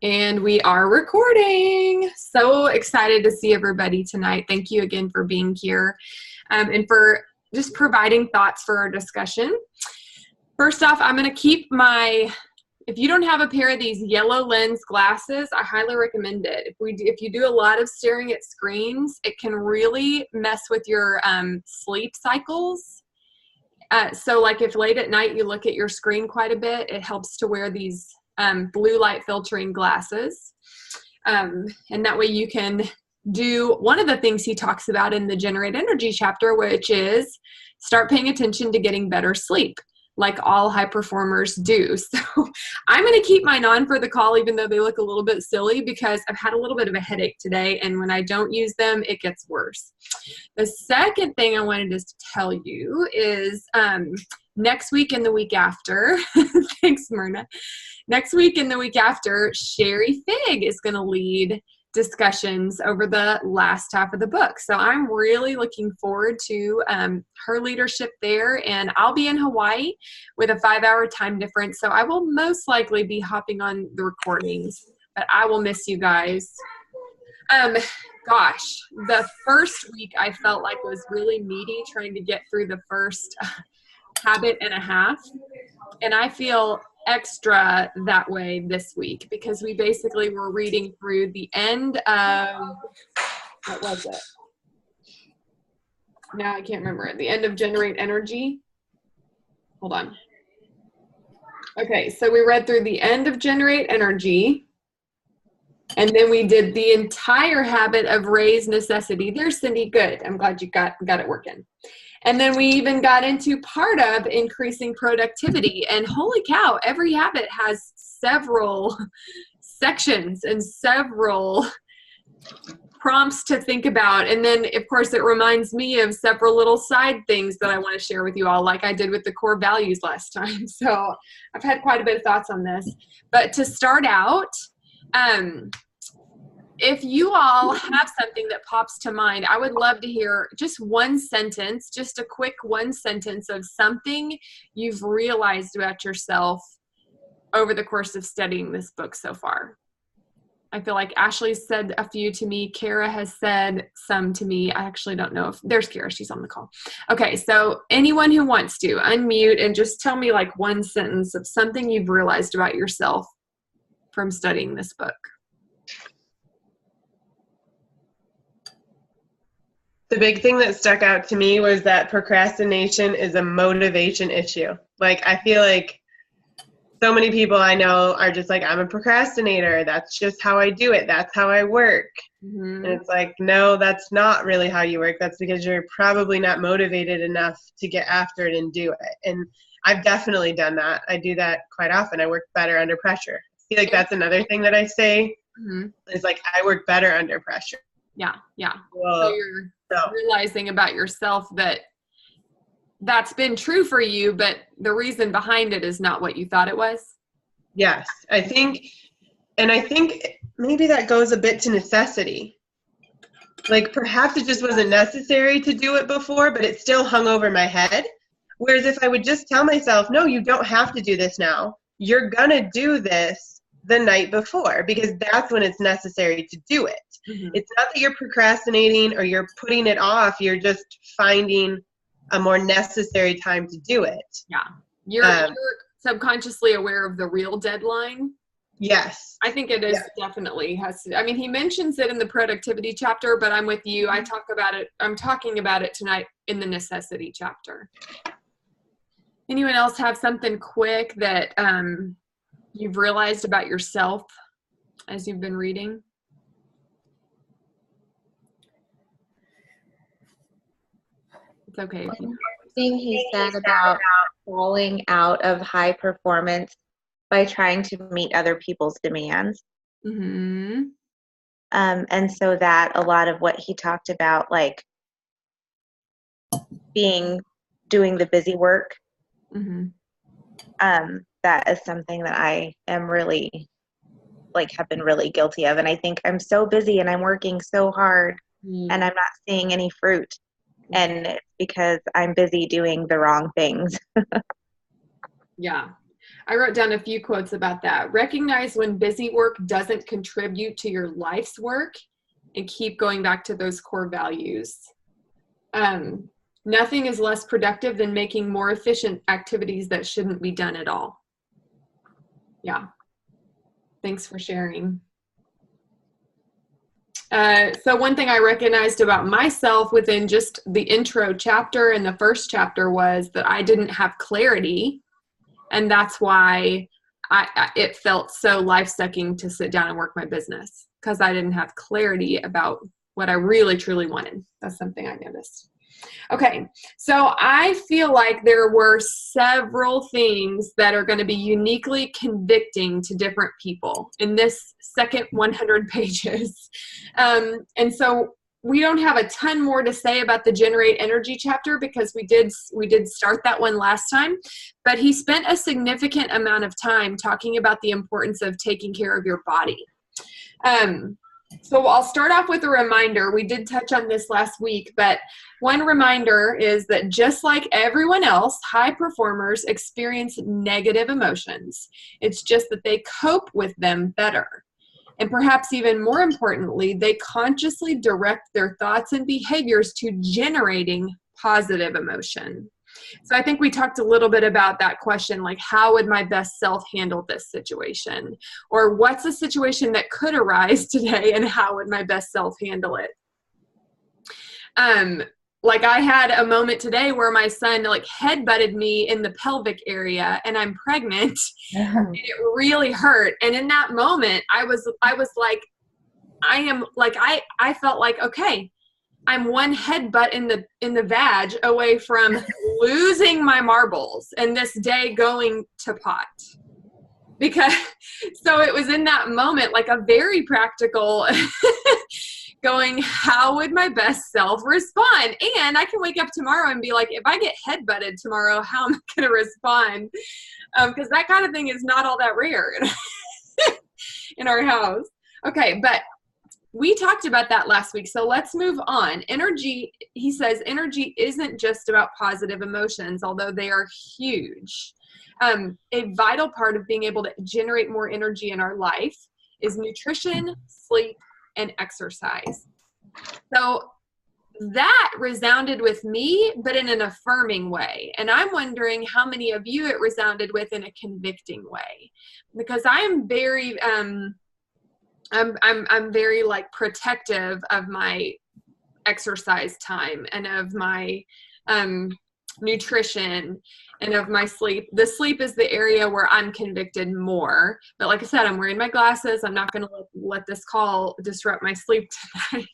And we are recording. So excited to see everybody tonight. Thank you again for being here and for just providing thoughts for our discussion. First off, I'm going to keep if you don't have a pair of these yellow lens glasses, I highly recommend it. If you do a lot of staring at screens, it can really mess with your sleep cycles. So like if late at night you look at your screen quite a bit, it helps to wear these blue light filtering glasses. And that way you can do one of the things he talks about in the Generate Energy chapter, which is start paying attention to getting better sleep, like all high performers do. So I'm going to keep mine on for the call, even though they look a little bit silly, because I've had a little bit of a headache today. And when I don't use them, it gets worse. The second thing I wanted to tell you is next week and the week after, thanks, Myrna. Next week and the week after, Sherry Fig is going to lead discussions over the last half of the book. So I'm really looking forward to her leadership there. And I'll be in Hawaii with a 5-hour time difference. So I will most likely be hopping on the recordings, but I will miss you guys. Gosh, the first week I felt like was really meaty trying to get through the first habit and a half. And I feel extra that way this week because we basically were reading through the end of, what was it? Now I can't remember it. The end of Generate Energy. Hold on. Okay, so we read through the end of Generate Energy. And then we did the entire habit of Raise Necessity. There's Cindy. Good. I'm glad you got it working. And then we even got into part of increasing productivity. And holy cow, every habit has several sections and several prompts to think about. And then, of course, it reminds me of several little side things that I want to share with you all, like I did with the core values last time. So I've had quite a bit of thoughts on this. But to start out, if you all have something that pops to mind, I would love to hear just one sentence, just a quick one sentence of something you've realized about yourself over the course of studying this book so far. I feel like Ashley said a few to me. Kara has said some to me. I actually don't know if there's Kara. She's on the call. Okay, so anyone who wants to unmute and just tell me like one sentence of something you've realized about yourself from studying this book. The big thing that stuck out to me was that procrastination is a motivation issue. Like, I feel like so many people I know are just like, I'm a procrastinator. That's just how I do it. That's how I work. Mm-hmm. And it's like, no, that's not really how you work. That's because you're probably not motivated enough to get after it and do it. And I've definitely done that. I do that quite often. I work better under pressure. I feel like that's another thing that I say is like, I work better under pressure. Yeah, yeah. So you're realizing about yourself that that's been true for you, but the reason behind it is not what you thought it was. Yes, I think maybe that goes a bit to necessity. Like perhaps it just wasn't necessary to do it before, but it still hung over my head. Whereas if I would just tell myself, no, you don't have to do this now. You're gonna do this the night before because that's when it's necessary to do it. Mm-hmm. It's not that you're procrastinating or you're putting it off. You're just finding a more necessary time to do it. Yeah. You're subconsciously aware of the real deadline. Yes. I think it is definitely has to. I mean, he mentions it in the productivity chapter, but I'm with you. I'm talking about it tonight in the necessity chapter. Anyone else have something quick that you've realized about yourself as you've been reading? It's okay. Thing he said about falling out of high performance by trying to meet other people's demands. Mm-hmm. And so that a lot of what he talked about, like doing the busy work, that is something that I am really, have been really guilty of. And I think I'm so busy and I'm working so hard and I'm not seeing any fruit. And it's because I'm busy doing the wrong things. Yeah. I wrote down a few quotes about that. Recognize when busy work doesn't contribute to your life's work and keep going back to those core values. Nothing is less productive than making more efficient activities that shouldn't be done at all. Yeah. Thanks for sharing. So one thing I recognized about myself within just the intro chapter and the first chapter was that I didn't have clarity. And that's why it felt so life-sucking to sit down and work my business, because I didn't have clarity about what I really, truly wanted. That's something I noticed. Okay, so I feel like there were several things that are going to be uniquely convicting to different people in this second 100 pages. And so we don't have a ton more to say about the Generate Energy chapter because we did start that one last time, but he spent a significant amount of time talking about the importance of taking care of your body. So I'll start off with a reminder. We did touch on this last week, but one reminder is that just like everyone else, high performers experience negative emotions. It's just that they cope with them better. And perhaps even more importantly, they consciously direct their thoughts and behaviors to generating positive emotion. So I think we talked a little bit about that question, like how would my best self handle this situation? Or what's a situation that could arise today and how would my best self handle it? Like I had a moment today where my son like head-butted me in the pelvic area and I'm pregnant and it really hurt. And in that moment, I was like, I felt like, okay, I'm one headbutt in the vag away from losing my marbles and this day going to pot. Because, so it was in that moment, like a very practical going, how would my best self respond? And I can wake up tomorrow and be like, if I get headbutted tomorrow, how am I going to respond? Because that kind of thing is not all that rare in our house. Okay, but we talked about that last week, so let's move on. Energy, he says, energy isn't just about positive emotions, although they are huge. A vital part of being able to generate more energy in our life is nutrition, sleep, and exercise. So that resounded with me, but in an affirming way. And I'm wondering how many of you it resounded with in a convicting way, because I am very, I'm very like protective of my exercise time and of my nutrition and of my sleep. The sleep is the area where I'm convicted more. But like I said, I'm wearing my glasses. I'm not going to let this call disrupt my sleep tonight.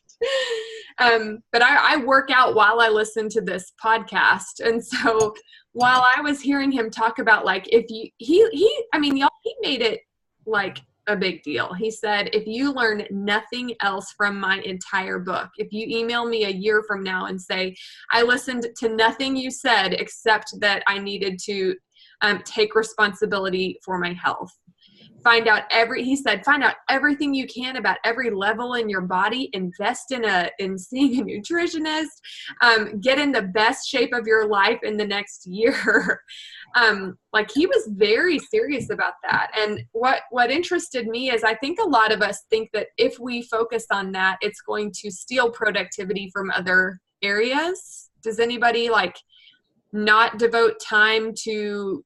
But I work out while I listen to this podcast. And so while I was hearing him talk about like, if you, y'all, he made it like a big deal. He said, if you learn nothing else from my entire book, if you email me a year from now and say, I listened to nothing you said except that I needed to take responsibility for my health. Find out everything you can about every level in your body, invest in seeing a nutritionist, get in the best shape of your life in the next year. Like he was very serious about that. And what interested me is I think a lot of us think that if we focus on that, it's going to steal productivity from other areas. Does anybody like not devote time to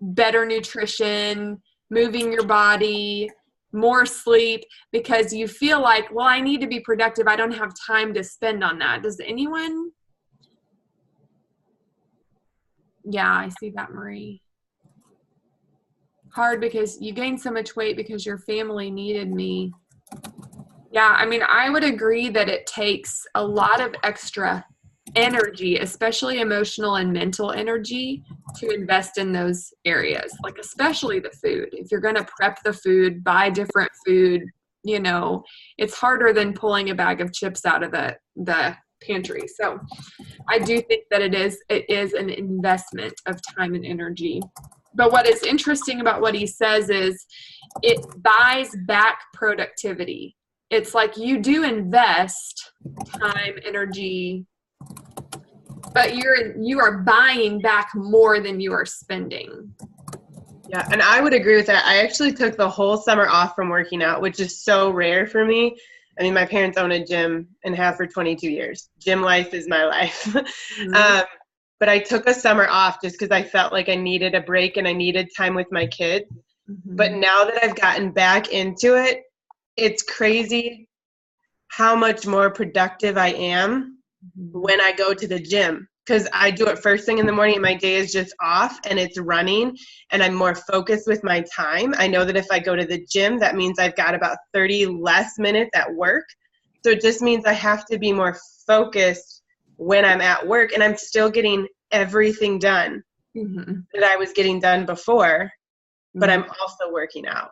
better nutrition, moving your body, more sleep, because you feel like, well, I need to be productive. I don't have time to spend on that. Does anyone? Yeah, I see that, Marie. Hard because you gained so much weight because your family needed me. Yeah, I mean, I would agree that it takes a lot of extra energy, especially emotional and mental energy, to invest in those areas, like especially the food. If you're going to prep the food, buy different food, you know, it's harder than pulling a bag of chips out of the pantry. So I do think that it is an investment of time and energy. But what is interesting about what he says is it buys back productivity. It's like you do invest time, energy, but you are buying back more than you are spending. Yeah, and I would agree with that. I actually took the whole summer off from working out, which is so rare for me. I mean, my parents own a gym and have for 22 years. Gym life is my life. Mm-hmm. But I took a summer off just because I felt like I needed a break and I needed time with my kids. Mm-hmm. But now that I've gotten back into it, it's crazy how much more productive I am when I go to the gym. Because I do it first thing in the morning and my day is just off and it's running and I'm more focused with my time. I know that if I go to the gym, that means I've got about 30 less minutes at work. So it just means I have to be more focused when I'm at work, and I'm still getting everything done that I was getting done before, but I'm also working out.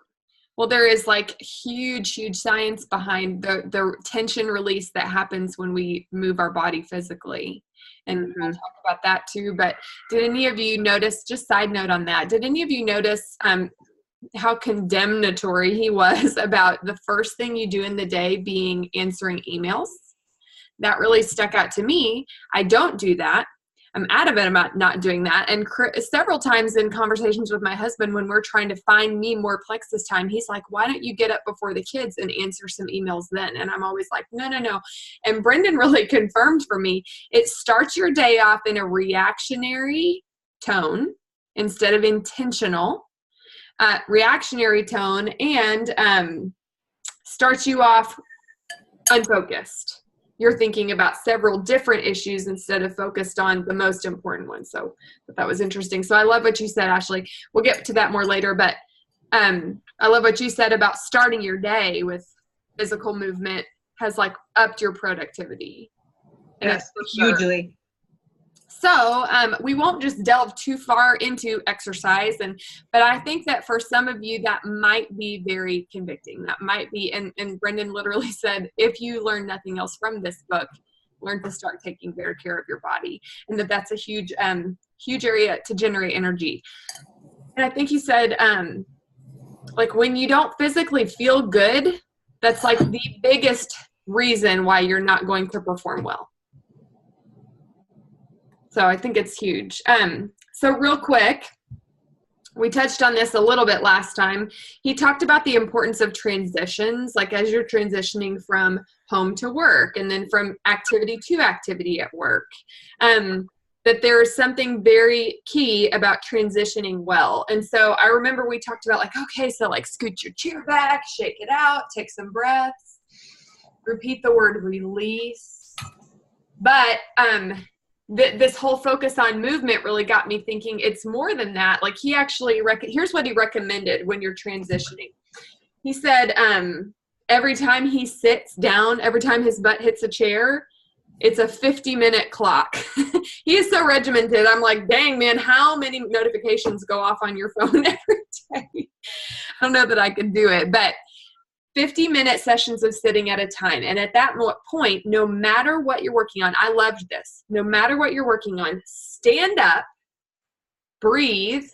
Well, there is like huge science behind the tension release that happens when we move our body physically. And we'll talk about that too. But did any of you notice, just side note on that, did any of you notice how condemnatory he was about the first thing you do in the day being answering emails? That really stuck out to me. I don't do that. I'm adamant about not doing that. And several times in conversations with my husband, when we're trying to find me more Plexus time, he's like, why don't you get up before the kids and answer some emails then? And I'm always like, no. And Brendan really confirmed for me, it starts your day off in a reactionary tone instead of intentional. Reactionary tone, and starts you off unfocused. You're thinking about several different issues instead of focused on the most important one. So that was interesting. So I love what you said, Ashley. We'll get to that more later, but I love what you said about starting your day with physical movement has like upped your productivity. Yes, hugely. So we won't just delve too far into exercise, but I think that for some of you that might be very convicting. That might be, and Brendan literally said, if you learn nothing else from this book, learn to start taking better care of your body, and that's a huge area to generate energy. And I think he said, like when you don't physically feel good, that's like the biggest reason why you're not going to perform well. So I think it's huge. So real quick, we touched on this a little bit last time. He talked about the importance of transitions, like as you're transitioning from home to work and then from activity to activity at work, that there is something very key about transitioning well. And so I remember we talked about like, okay, so like scoot your chair back, shake it out, take some breaths, repeat the word release. But this whole focus on movement really got me thinking it's more than that. Like he actually, here's what he recommended when you're transitioning. He said every time he sits down, every time his butt hits a chair, it's a 50-minute clock. He is so regimented. I'm like, dang, man, how many notifications go off on your phone every day? I don't know that I could do it, but 50-minute sessions of sitting at a time. And at that point, no matter what you're working on, I loved this. No matter what you're working on, stand up, breathe,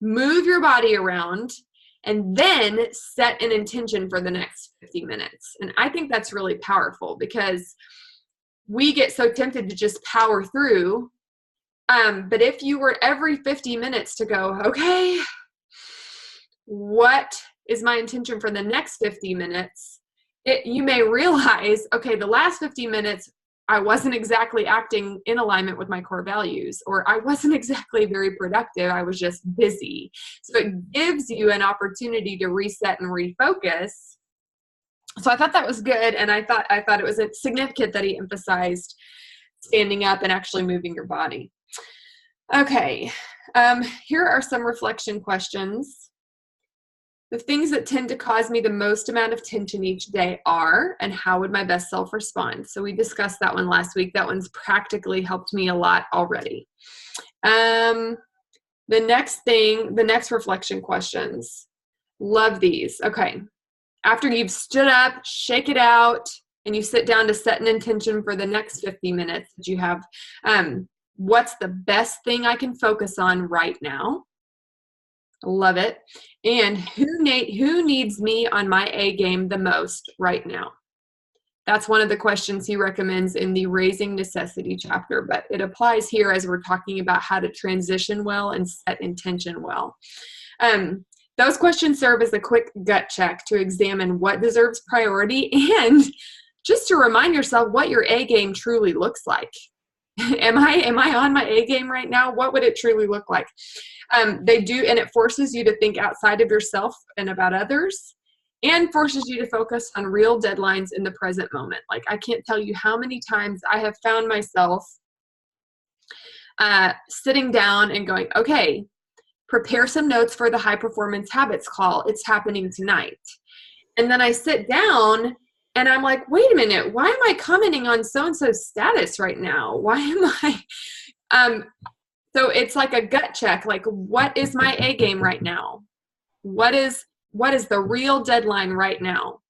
move your body around, and then set an intention for the next 50 minutes. And I think that's really powerful because we get so tempted to just power through. But if you were every 50 minutes to go, okay, what is my intention for the next 50 minutes, you may realize, okay, the last 50 minutes, I wasn't exactly acting in alignment with my core values, or I wasn't exactly very productive. I was just busy. So it gives you an opportunity to reset and refocus. So I thought that was good. And I thought it was significant that he emphasized standing up and actually moving your body. Okay. Here are some reflection questions. The things that tend to cause me the most amount of tension each day are, and how would my best self respond? So we discussed that one last week. That one's practically helped me a lot already. The next reflection questions. Love these. Okay. After you've stood up, shake it out, and you sit down to set an intention for the next 50 minutes that you have, what's the best thing I can focus on right now? Love it. And who needs me on my A game the most right now? That's one of the questions he recommends in the Raising Necessity chapter, but it applies here as we're talking about how to transition well and set intention well. Those questions serve as a quick gut check to examine what deserves priority and just to remind yourself what your A game truly looks like. Am I on my A game right now? What would it truly look like? They do, and it forces you to think outside of yourself and about others, and forces you to focus on real deadlines in the present moment. Like, I can't tell you how many times I have found myself sitting down and going, okay, prepare some notes for the high performance habits call. It's happening tonight. And then I sit down and I'm like, wait a minute, why am I commenting on so-and-so's status right now? Why am I, so it's like a gut check. Like, what is my A game right now? What is the real deadline right now?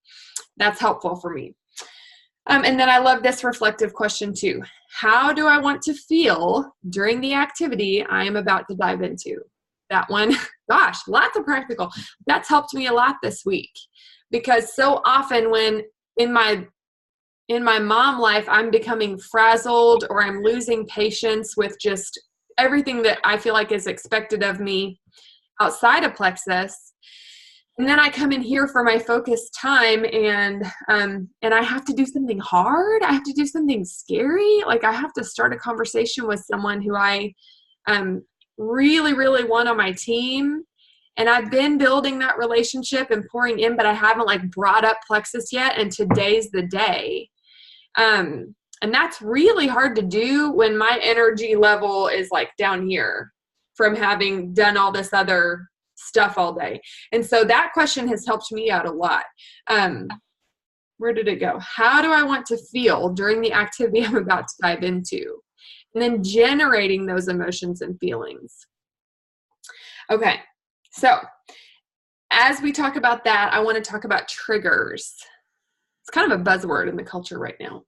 That's helpful for me. And then I love this reflective question too. How do I want to feel during the activity I am about to dive into? That one, gosh, lots of practical. That's helped me a lot this week, because so often when in my mom life, I'm becoming frazzled or I'm losing patience with just everything that I feel like is expected of me outside of Plexus. And then I come in here for my focused time and I have to do something hard. I have to do something scary. Like, I have to start a conversation with someone who I really, really want on my team. And I've been building that relationship and pouring in, but I haven't like brought up Plexus yet. And today's the day. And that's really hard to do when my energy level is like down here from having done all this other stuff all day. And so that question has helped me out a lot. Where did it go? How do I want to feel during the activity I'm about to dive into? And then generating those emotions and feelings. Okay, so as we talk about that, I want to talk about triggers. It's kind of a buzzword in the culture right now.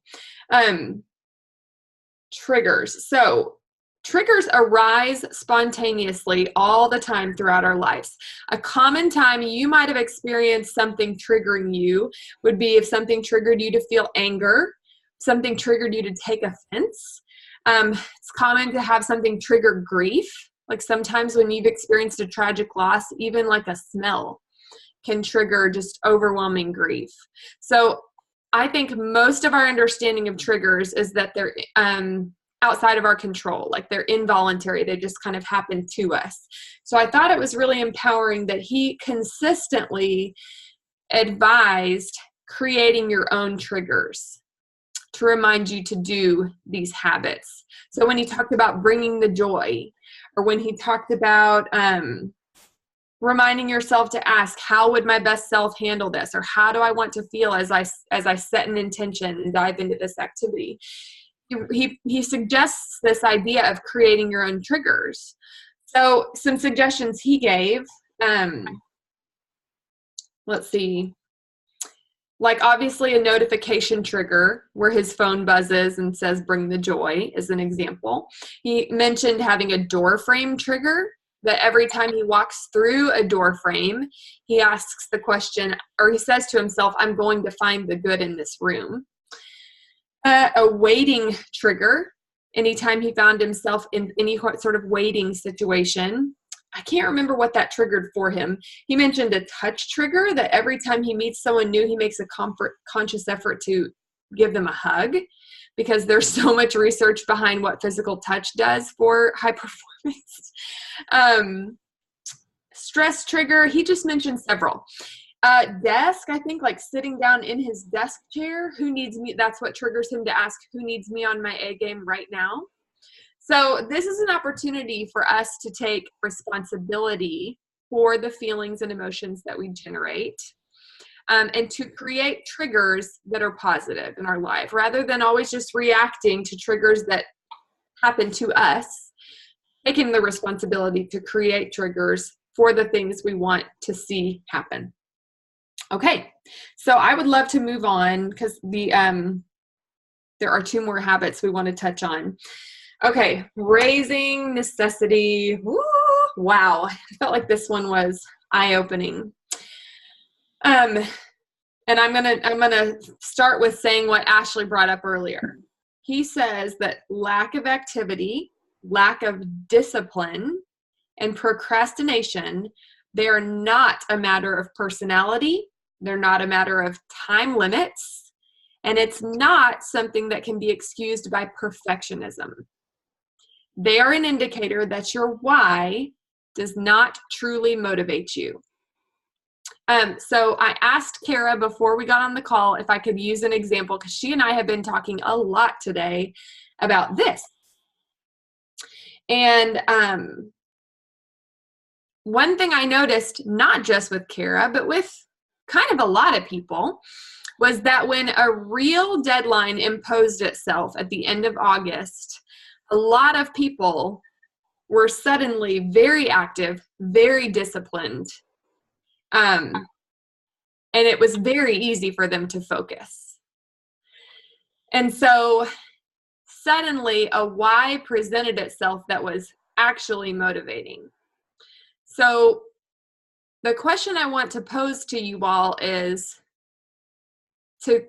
Triggers. So triggers arise spontaneously all the time throughout our lives. A common time you might have experienced something triggering you would be if something triggered you to feel anger, something triggered you to take offense. It's common to have something trigger grief. Like, sometimes when you've experienced a tragic loss, even like a smell can trigger just overwhelming grief. So I think most of our understanding of triggers is that they're outside of our control, like they're involuntary. They just kind of happen to us. So I thought it was really empowering that he consistently advised creating your own triggers to remind you to do these habits. So when he talked about bringing the joy, or when he talked about reminding yourself to ask, how would my best self handle this? Or how do I want to feel as I set an intention and dive into this activity? He suggests this idea of creating your own triggers. So some suggestions he gave, let's see, like obviously a notification trigger where his phone buzzes and says, bring the joy, is an example. He mentioned having a door frame trigger, that every time he walks through a door frame, he asks the question, or he says to himself, I'm going to find the good in this room. A waiting trigger, anytime he found himself in any sort of waiting situation. I can't remember what that triggered for him. He mentioned a touch trigger, that every time he meets someone new, he makes a conscious effort to give them a hug, because there's so much research behind what physical touch does for high performance. Stress trigger, he just mentioned several. Desk, I think, like sitting down in his desk chair, who needs me? That's what triggers him to ask, who needs me on my A game right now? So this is an opportunity for us to take responsibility for the feelings and emotions that we generate, and to create triggers that are positive in our life, rather than always just reacting to triggers that happen to us, taking the responsibility to create triggers for the things we want to see happen. Okay, so I would love to move on, because there are two more habits we want to touch on. Okay, raising necessity. Woo, wow, I felt like this one was eye-opening. And I'm gonna start with saying what Ashley brought up earlier. He says that lack of activity, lack of discipline, and procrastination They are not a matter of personality. They're not a matter of time limits. And it's not something that can be excused by perfectionism. They are an indicator that your why does not truly motivate you. So I asked Kara before we got on the call if I could use an example, because she and I have been talking a lot today about this. And one thing I noticed, not just with Kara, but with kind of a lot of people, was that when a real deadline imposed itself at the end of August, a lot of people were suddenly very active, very disciplined. And it was very easy for them to focus. And so suddenly a why presented itself that was actually motivating. So the question I want to pose to you all is to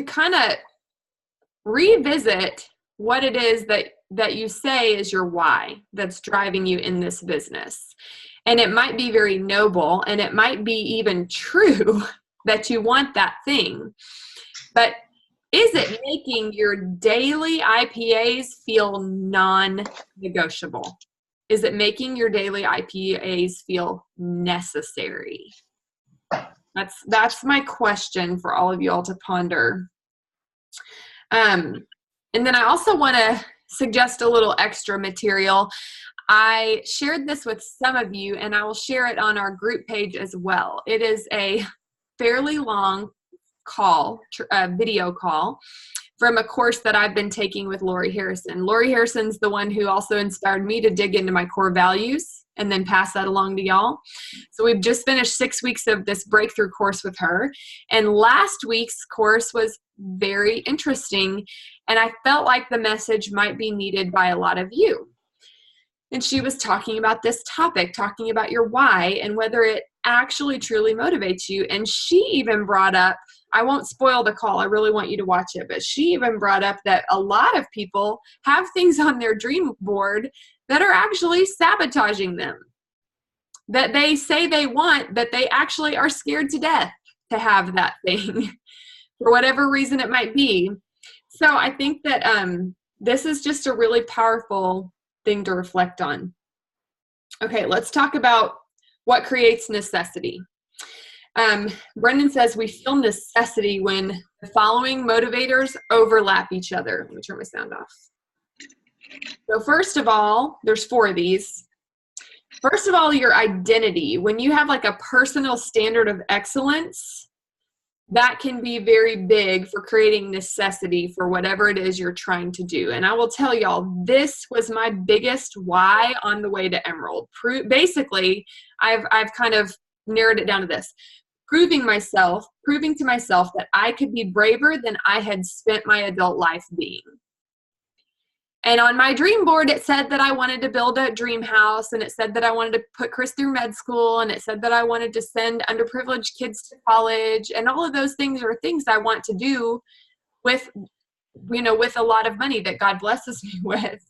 kind of revisit what it is that you say is your why that's driving you in this business. And it might be very noble, and it might be even true that you want that thing. But is it making your daily IPAs feel non-negotiable? Is it making your daily IPAs feel necessary? That's my question for all of you all to ponder. And then I also want to suggest a little extra material. I shared this with some of you, and I will share it on our group page as well. It is a fairly long call, video call, from a course that I've been taking with Lori Harrison. Lori Harrison's the one who also inspired me to dig into my core values and then pass that along to y'all. So we've just finished 6 weeks of this breakthrough course with her. And last week's course was very interesting, and I felt like the message might be needed by a lot of you. And she was talking about this topic, talking about your why and whether it actually truly motivates you. And she even brought up, I won't spoil the call, I really want you to watch it, but she even brought up that a lot of people have things on their dream board that are actually sabotaging them, that they say they want, but they actually are scared to death to have that thing for whatever reason it might be. So I think that this is just a really powerful thing to reflect on. Okay, let's talk about what creates necessity. Brendan says we feel necessity when the following motivators overlap each other. Let me turn my sound off. So first of all, there's 4 of these. First of all, your identity. When you have like a personal standard of excellence, that can be very big for creating necessity for whatever it is you're trying to do. And I will tell y'all, this was my biggest why on the way to Emerald. Basically, I've kind of narrowed it down to this. Proving to myself that I could be braver than I had spent my adult life being. And on my dream board, it said that I wanted to build a dream house, and it said that I wanted to put Chris through med school, and it said that I wanted to send underprivileged kids to college, and all of those things are things I want to do with, with a lot of money that God blesses me with.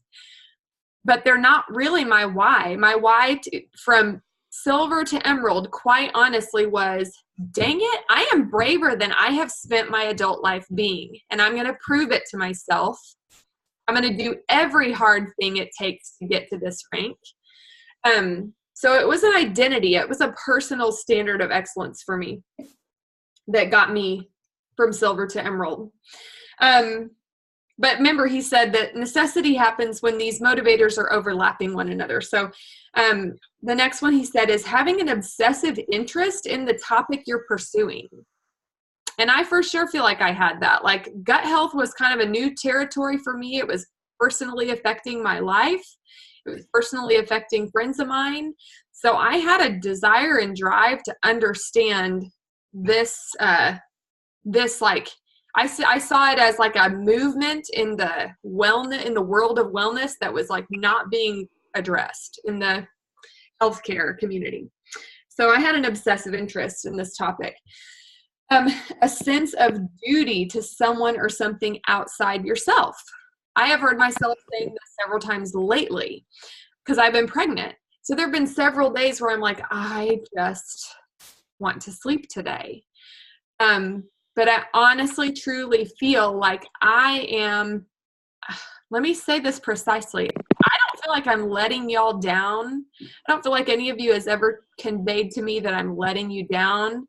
But they're not really my why. My why from silver to emerald, quite honestly, was, dang it, I am braver than I have spent my adult life being, and I'm going to prove it to myself. I'm going to do every hard thing it takes to get to this rank. So it was an identity. It was a personal standard of excellence for me that got me from silver to emerald. But remember, he said that necessity happens when these motivators are overlapping one another. So the next one he said is having an obsessive interest in the topic you're pursuing. And I for sure feel like I had that. Like, gut health was kind of a new territory for me. It was personally affecting my life. It was personally affecting friends of mine. So I had a desire and drive to understand this, I saw it as like a movement in the wellness, in the world of wellness that was like not being addressed in the healthcare community. So I had an obsessive interest in this topic. A sense of duty to someone or something outside yourself. I have heard myself saying this several times lately because I've been pregnant. So there have been several days where I'm like, I just want to sleep today. But I honestly, truly feel like I am, let me say this precisely. I don't feel like I'm letting y'all down. I don't feel like any of you has ever conveyed to me that I'm letting you down.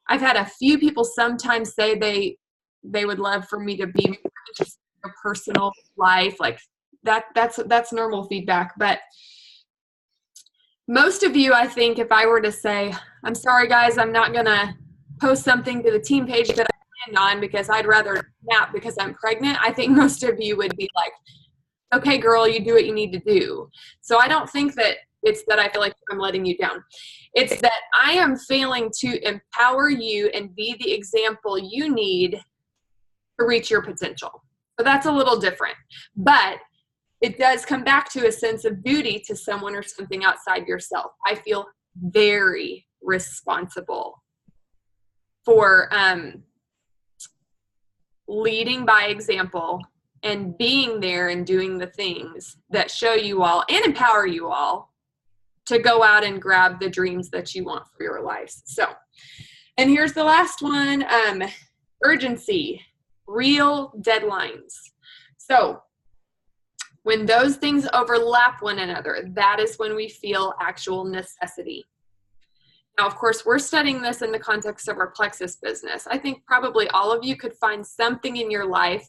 I've had a few people sometimes say they would love for me to be more interested in their personal life. Like that's normal feedback. But most of you, I think, if I were to say, I'm sorry guys, I'm not gonna post something to the team page that I planned on because I'd rather nap because I'm pregnant, I think most of you would be like, okay girl, you do what you need to do. So I don't think that it's that I feel like I'm letting you down. It's that I am failing to empower you and be the example you need to reach your potential. So that's a little different. But it does come back to a sense of duty to someone or something outside yourself. I feel very responsible for leading by example and being there and doing the things that show you all and empower you all to go out and grab the dreams that you want for your lives. So, and here's the last one, urgency, real deadlines. So when those things overlap one another, that is when we feel actual necessity. Now, of course, we're studying this in the context of our Plexus business. I think probably all of you could find something in your life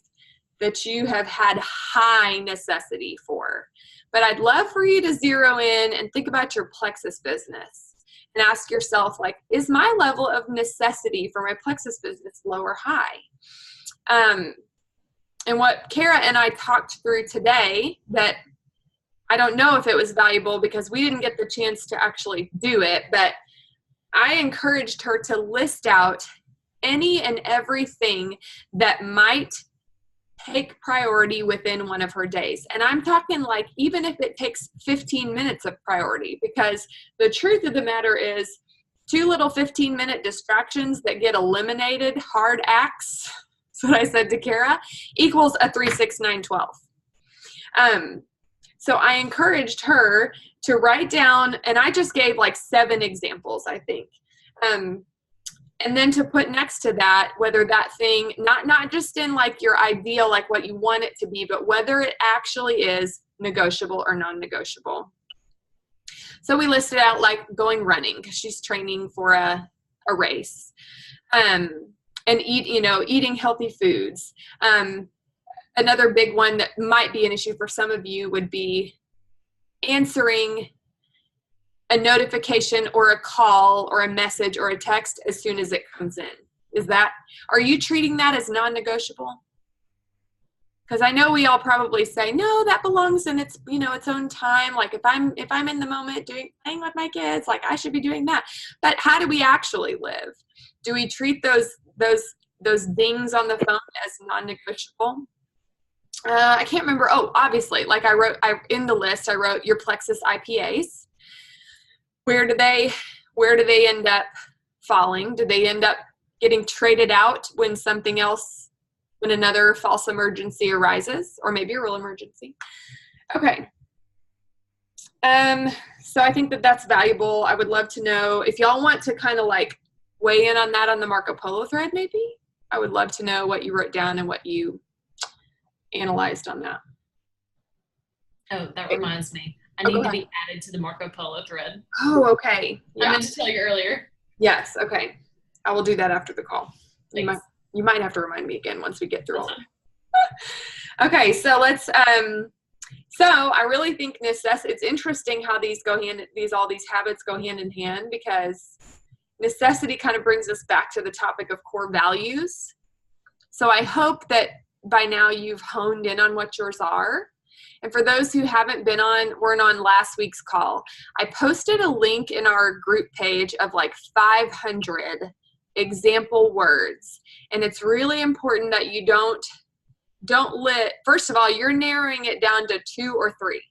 that you have had high necessity for. But I'd love for you to zero in and think about your Plexus business and ask yourself, like, is my level of necessity for my Plexus business low or high? And what Kara and I talked through today, that I don't know if it was valuable because we didn't get the chance to actually do it, but I encouraged her to list out any and everything that might take priority within one of her days. And I'm talking like, even if it takes 15 minutes of priority, because the truth of the matter is 2 little 15-minute distractions that get eliminated, hard acts, that's what I said to Kara, equals a 3, 6, 9, 12. So I encouraged her to write down, and I just gave like 7 examples, I think. And then to put next to that, whether that thing, not just in like your ideal, like what you want it to be, but whether it actually is negotiable or non-negotiable. So we listed out like going running because she's training for a race. And eating healthy foods. Another big one that might be an issue for some of you would be answering a notification or a call or a message or a text as soon as it comes in. Are you treating that as non-negotiable? Because I know we all probably say, no, that belongs in its own time. Like if I'm in the moment playing with my kids, like I should be doing that. But how do we actually live? Do we treat those dings on the phone as non-negotiable? I can't remember. Oh, obviously, like in the list, I wrote your Plexus IPAs. Where do they end up falling? Do they end up getting traded out when another false emergency arises, or maybe a real emergency? Okay. So I think that's valuable. I would love to know if y'all want to kind of like weigh in on that on the Marco Polo thread, maybe. I would love to know what you wrote down and what you analyzed on that. Oh, that reminds me. I need to be added to the Marco Polo thread. Oh, okay. Yeah. I meant to tell you earlier. Yes, okay. I will do that after the call. You might have to remind me again once we get through all of it. Okay, so let's so I really think it's interesting how all these habits go hand in hand, because necessity kind of brings us back to the topic of core values. So I hope that by now you've honed in on what yours are. And for those who weren't on last week's call, I posted a link in our group page of like 500 example words. And it's really important that you first of all, you're narrowing it down to 2 or 3.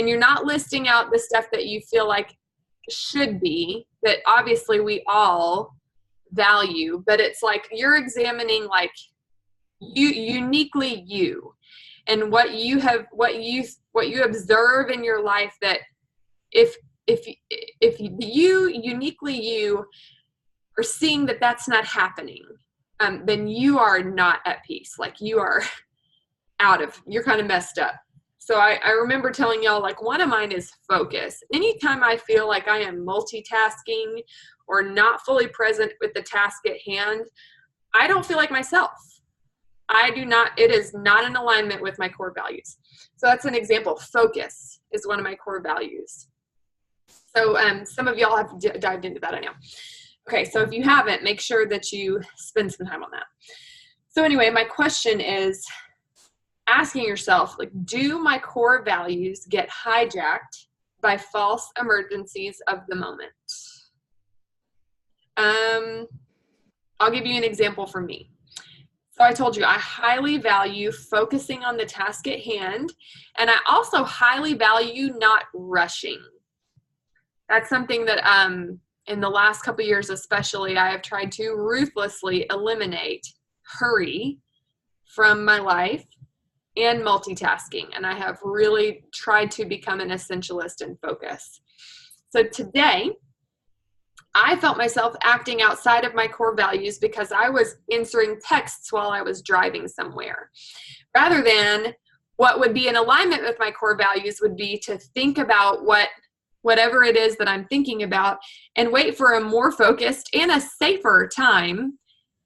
And you're not listing out the stuff that you feel like should be, that obviously we all value, but it's like you're examining like uniquely you and what you observe in your life that if you uniquely you are seeing that that's not happening, then you are not at peace. Like you are you're kind of messed up. So I remember telling y'all, like, one of mine is focus. Anytime I feel like I am multitasking or not fully present with the task at hand, I don't feel like myself. It is not in alignment with my core values. So that's an example. Focus is one of my core values. So some of y'all have dived into that, I know. Okay, so if you haven't, make sure that you spend some time on that. So anyway, my question is asking yourself, like, do my core values get hijacked by false emergencies of the moment? I'll give you an example from me. So I told you I highly value focusing on the task at hand, and I also highly value not rushing. That's something that in the last couple of years especially, I have tried to ruthlessly eliminate hurry from my life and multitasking, and I have really tried to become an essentialist and focus. So today, I felt myself acting outside of my core values because I was answering texts while I was driving somewhere. Rather than what would be in alignment with my core values would be to think about whatever it is that I'm thinking about and wait for a more focused and a safer time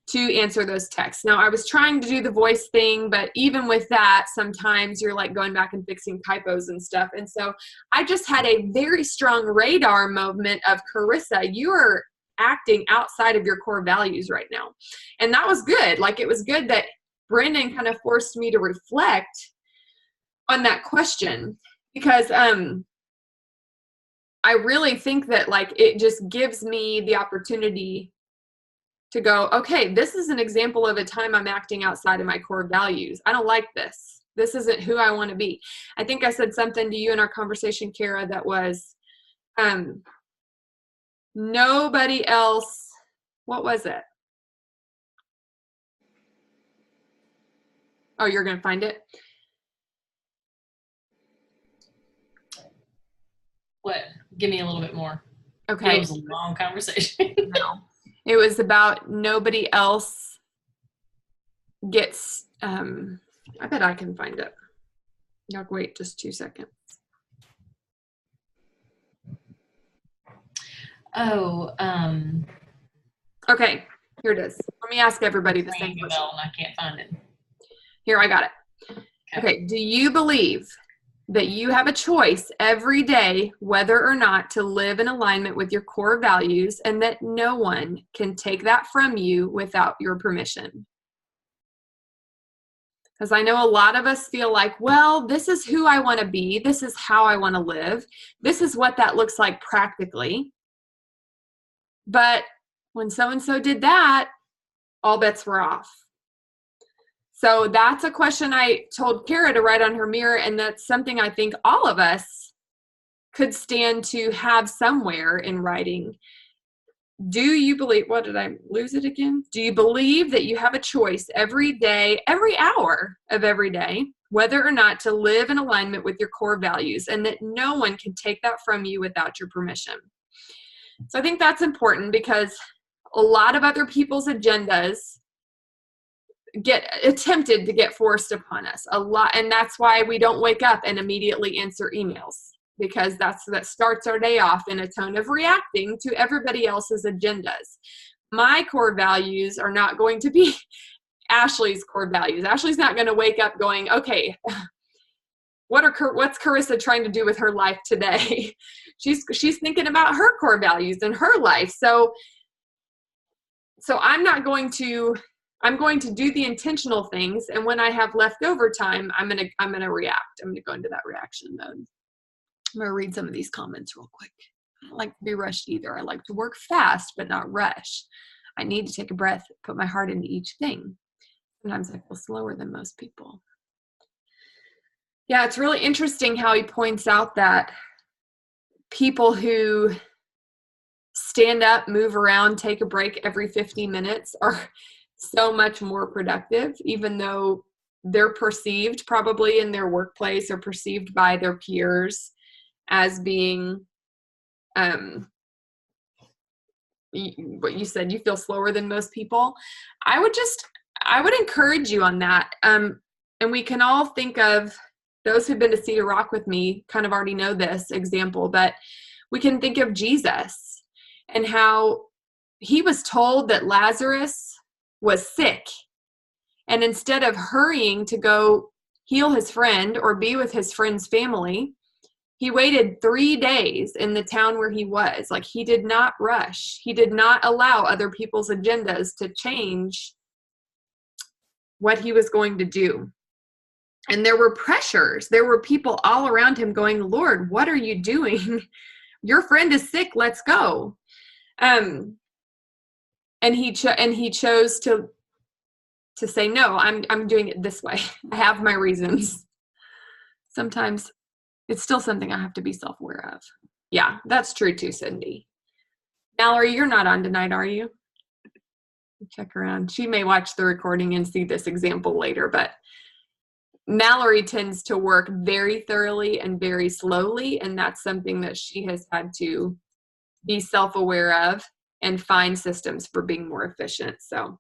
to answer those texts. Now, I was trying to do the voice thing, but even with that, sometimes you're like going back and fixing typos and stuff. And so I just had a very strong radar moment of, Carissa, you are acting outside of your core values right now. And that was good. Like, it was good that Brandon kind of forced me to reflect on that question, because I really think that, like, it just gives me the opportunity to go, okay, this is an example of a time I'm acting outside of my core values. I don't like this. This isn't who I want to be. I think I said something to you in our conversation, Kara, that was nobody else. What was it? Oh, you're going to find it? What? Give me a little bit more. Okay. It was a long conversation. No. It was about nobody else gets, I bet I can find it. Y'all wait just 2 seconds. Oh, okay, here it is. Let me ask everybody the same question. And I can't find it. Here, I got it. Okay, do you believe that you have a choice every day whether or not to live in alignment with your core values, and that no one can take that from you without your permission? Because I know a lot of us feel like, well, this is who I want to be. This is how I want to live. This is what that looks like practically. But when so-and-so did that, all bets were off. So that's a question I told Kara to write on her mirror, and that's something I think all of us could stand to have somewhere in writing. Do you believe, what did I lose it again? Do you believe that you have a choice every day, every hour of every day, whether or not to live in alignment with your core values, and that no one can take that from you without your permission? So I think that's important, because a lot of other people's agendas get attempted to get forced upon us a lot, and that's why we don't wake up and immediately answer emails, because that starts our day off in a tone of reacting to everybody else's agendas. My core values are not going to be Ashley's core values. Ashley's not going to wake up going, okay, what's Carissa trying to do with her life today? She's thinking about her core values and her life. So I'm going to do the intentional things, and when I have leftover time, I'm gonna react. I'm gonna go into that reaction mode. I'm gonna read some of these comments real quick. I don't like to be rushed either. I like to work fast, but not rush. I need to take a breath, put my heart into each thing. Sometimes I feel slower than most people. Yeah, it's really interesting how he points out that people who stand up, move around, take a break every 50 minutes are so much more productive, even though they're perceived probably in their workplace or perceived by their peers as being what you said, you feel slower than most people. I would encourage you on that. And we can all think of those who've been to Cedar Rock with me kind of already know this example, but we can think of Jesus and how he was told that Lazarus was sick. And instead of hurrying to go heal his friend or be with his friend's family, he waited 3 days in the town where he was. Like, he did not rush. He did not allow other people's agendas to change what he was going to do. And there were pressures. There were people all around him going, Lord, what are you doing? Your friend is sick. Let's go. And he chose to say, no, I'm doing it this way. I have my reasons. Sometimes it's still something I have to be self-aware of. Yeah, that's true too, Cindy. Mallory, you're not on tonight, are you? Check around. She may watch the recording and see this example later, but Mallory tends to work very thoroughly and very slowly, and that's something that she has had to be self-aware of and find systems for being more efficient. So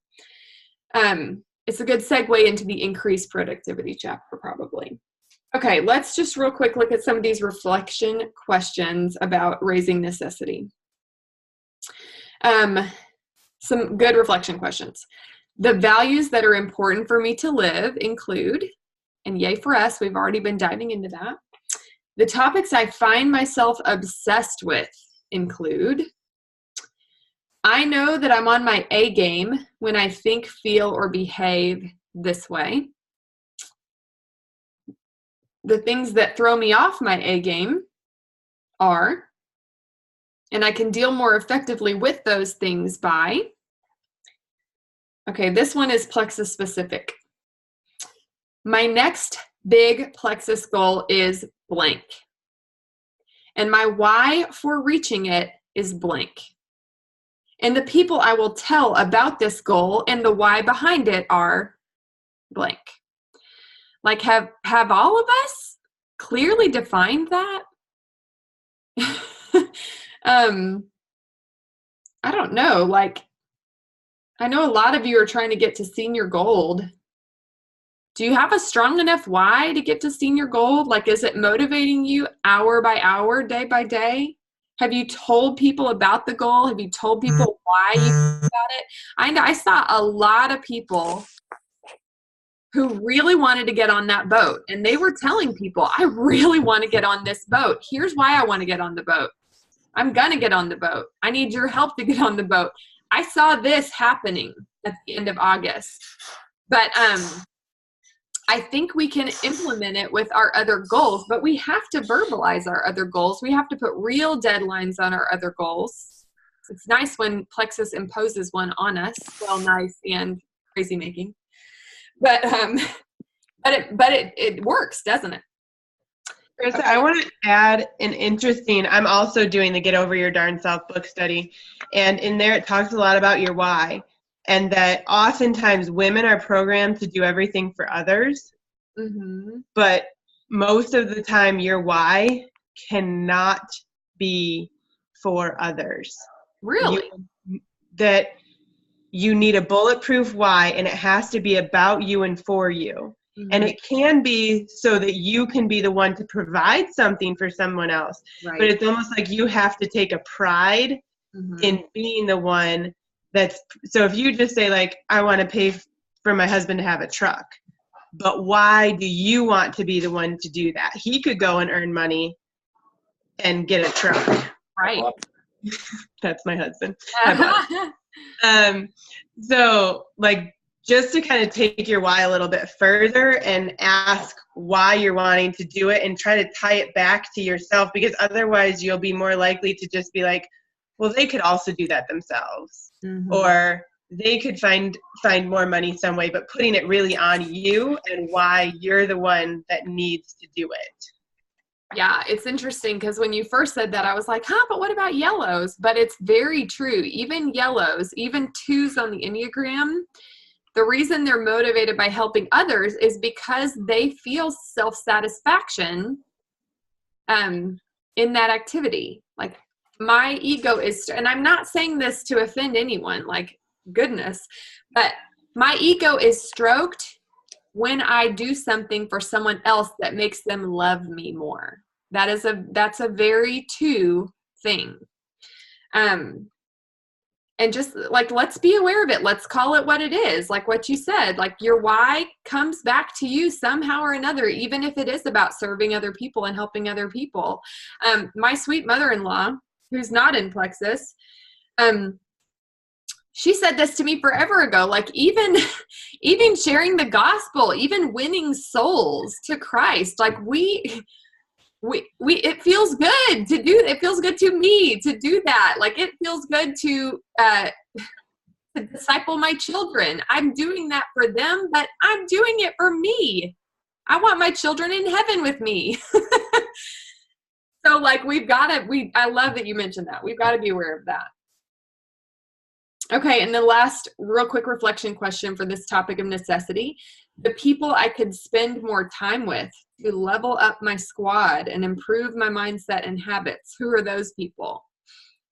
it's a good segue into the increased productivity chapter, probably. Okay, let's just real quick look at some of these reflection questions about raising necessity. Some good reflection questions. The values that are important for me to live include, and yay for us, we've already been diving into that. The topics I find myself obsessed with include, I know that I'm on my A game when I think, feel, or behave this way. The things that throw me off my A game are, and I can deal more effectively with those things by, okay, this one is plexus specific. My next big plexus goal is blank. And my why for reaching it is blank. And the people I will tell about this goal and the why behind it are blank. Like, have all of us clearly defined that? I don't know. Like, I know a lot of you are trying to get to senior gold. Do you have a strong enough why to get to senior gold? Like, is it motivating you hour by hour, day by day? Have you told people about the goal? Have you told people why you think about it? I saw a lot of people who really wanted to get on that boat. And they were telling people, I really want to get on this boat. Here's why I want to get on the boat. I'm going to get on the boat. I need your help to get on the boat. I saw this happening at the end of August. But I think we can implement it with our other goals, but we have to verbalize our other goals. We have to put real deadlines on our other goals. It's nice when Plexus imposes one on us. Well, nice and crazy making. But it works, doesn't it? Chris, okay. I want to add an interesting, I'm also doing the Get Over Your Darn Self book study. And in there, it talks a lot about your why. And that oftentimes women are programmed to do everything for others. Mm-hmm. But most of the time, your why cannot be for others. Really? That you need a bulletproof why, and it has to be about you and for you. Mm-hmm. And it can be so that you can be the one to provide something for someone else. Right. But it's almost like you have to take a pride in being the one that's, so if you just say like, I want to pay for my husband to have a truck, but why do you want to be the one to do that? He could go and earn money and get a truck. Right. That's my husband. So like, just to kind of take your why a little bit further and ask why you're wanting to do it and try to tie it back to yourself, because otherwise you'll be more likely to just be like, well, they could also do that themselves. Mm-hmm. Or they could find more money some way, but putting it really on you and why you're the one that needs to do it. Yeah, it's interesting because when you first said that, I was like, but what about yellows? But it's very true. Even yellows, even 2s on the Enneagram, the reason they're motivated by helping others is because they feel self-satisfaction in that activity. Like, my ego is, and I'm not saying this to offend anyone, like goodness, but my ego is stroked when I do something for someone else that makes them love me more. That's a very two thing. And just like, let's be aware of it. Let's call it what it is. Like what you said, like your why comes back to you somehow or another, even if it is about serving other people and helping other people. My sweet mother-in-law, who's not in Plexus, she said this to me forever ago, like even sharing the gospel, even winning souls to Christ, like it feels good to do. It feels good to me to do that. Like it feels good to disciple my children. I'm doing that for them, but I'm doing it for me. I want my children in heaven with me. So like I love that you mentioned that. We've got to be aware of that. Okay, and the last real quick reflection question for this topic of necessity: the people I could spend more time with to level up my squad and improve my mindset and habits. Who are those people?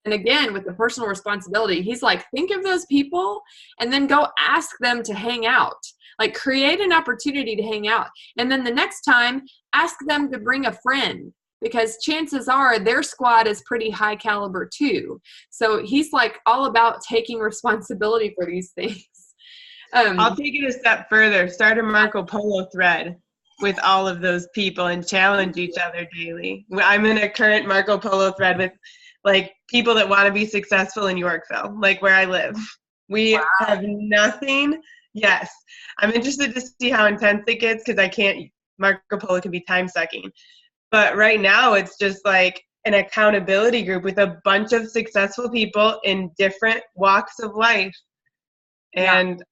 And again, with the personal responsibility, he's like, think of those people and then go ask them to hang out. Like create an opportunity to hang out. And then the next time, ask them to bring a friend, because chances are their squad is pretty high caliber too. So he's like all about taking responsibility for these things. I'll take it a step further. Start a Marco Polo thread with all of those people and challenge each other daily. I'm in a current Marco Polo thread with like people that want to be successful in Yorkville, like where I live. We have nothing. Yes. I'm interested to see how intense it gets because Marco Polo can be time sucking. But right now it's just like an accountability group with a bunch of successful people in different walks of life. And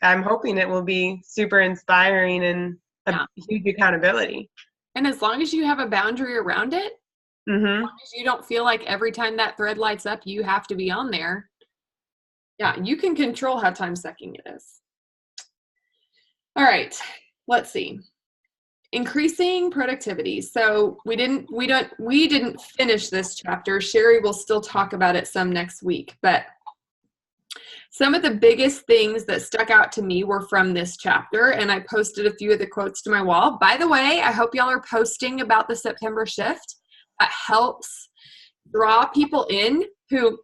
I'm hoping it will be super inspiring and a huge accountability. And as long as you have a boundary around it, as long as you don't feel like every time that thread lights up, you have to be on there. Yeah, you can control how time sucking it is. All right, let's see. Increasing productivity. So we didn't finish this chapter. Sherry will still talk about it some next week, but some of the biggest things that stuck out to me were from this chapter, and I posted a few of the quotes to my wall. By the way, I hope y'all are posting about the September shift. That helps draw people in who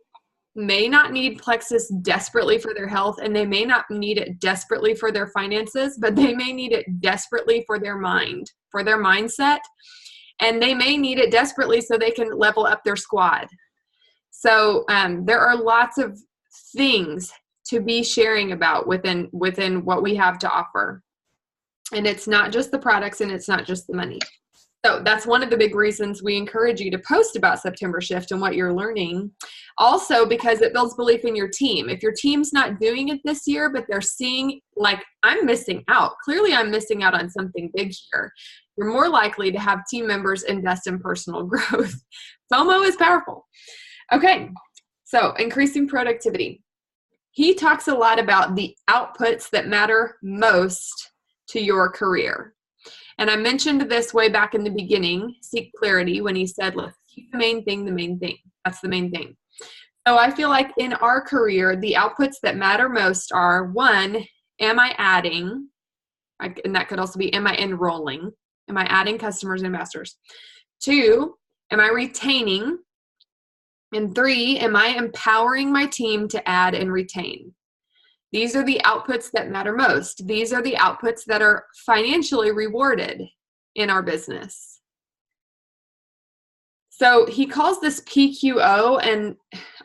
may not need Plexus desperately for their health, and they may not need it desperately for their finances, but they may need it desperately for their mind, for their mindset, and they may need it desperately so they can level up their squad. So there are lots of things to be sharing about within what we have to offer. And it's not just the products and it's not just the money. So that's one of the big reasons we encourage you to post about September Shift and what you're learning. Also, because it builds belief in your team. If your team's not doing it this year, but they're seeing like, I'm missing out. Clearly, I'm missing out on something big here. You're more likely to have team members invest in personal growth. FOMO is powerful. Okay, so increasing productivity. He talks a lot about the outputs that matter most to your career. And I mentioned this way back in the beginning, seek clarity, when he said, let's keep the main thing the main thing. That's the main thing. So I feel like in our career, the outputs that matter most are, one, am I adding? And that could also be, am I enrolling? Am I adding customers and ambassadors? Two, am I retaining? And three, am I empowering my team to add and retain? These are the outputs that matter most. These are the outputs that are financially rewarded in our business. So he calls this PQO, and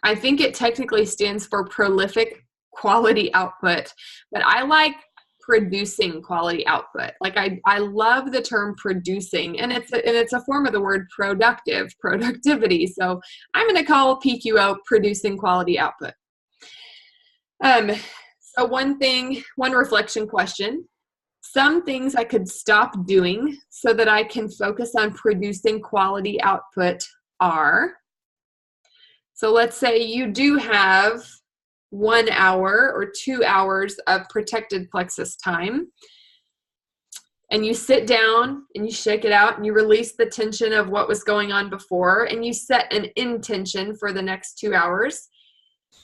I think it technically stands for prolific quality output, but I like producing quality output. Like I love the term producing, and it's a form of the word productivity. So I'm going to call PQO producing quality output. So one reflection question. Some things I could stop doing so that I can focus on producing quality output are, so let's say you do have 1 hour or 2 hours of protected Plexus time. and you sit down and you shake it out and you release the tension of what was going on before, and you set an intention for the next 2 hours,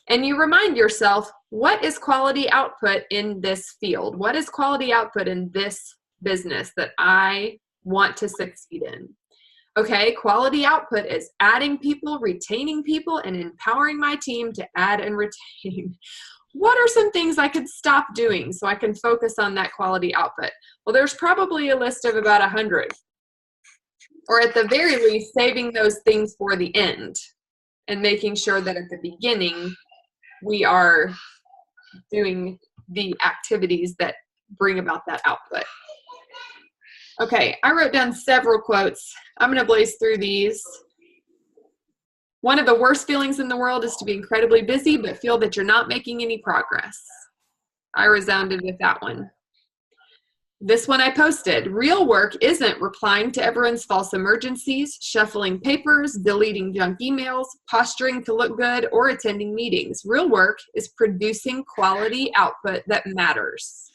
and you remind yourself, what is quality output in this field? What is quality output in this business that I want to succeed in? Okay, quality output is adding people, retaining people, and empowering my team to add and retain. What are some things I could stop doing so I can focus on that quality output? Well, there's probably a list of about 100. Or at the very least, saving those things for the end and making sure that at the beginning we are doing the activities that bring about that output. Okay, I wrote down several quotes. I'm going to blaze through these. One of the worst feelings in the world is to be incredibly busy but feel that you're not making any progress. I resounded with that one. This one I posted. Real work isn't replying to everyone's false emergencies, shuffling papers, deleting junk emails, posturing to look good, or attending meetings. Real work is producing quality output that matters.